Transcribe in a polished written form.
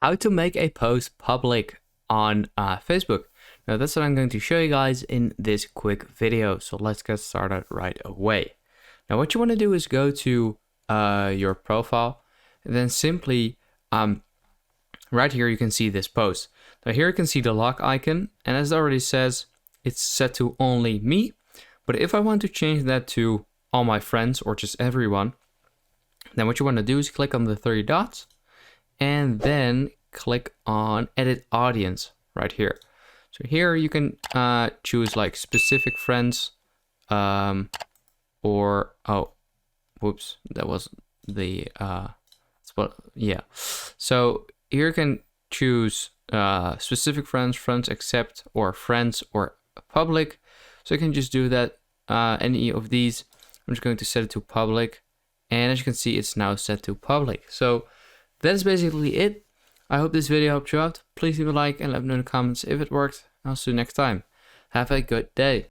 how to make a post public on Facebook. Now that's what I'm going to show you guys in this quick video. So let's get started right away. Now what you want to do is go to your profile and then simply right here you can see this post. Now here you can see the lock icon, and as it already says, it's set to only me. But if I want to change that to all my friends or just everyone, then what you want to do is click on the three dots and then click on edit audience right here. So here you can choose like specific friends or whoops, that was the spot. Yeah, so here you can choose specific friends accept, or friends or public. So you can just do that, any of these. I'm just going to set it to public, and as you can see it's now set to public. So that's basically it. I hope this video helped you out. Please leave a like and let me know in the comments if it worked. I'll see you next time. Have a good day.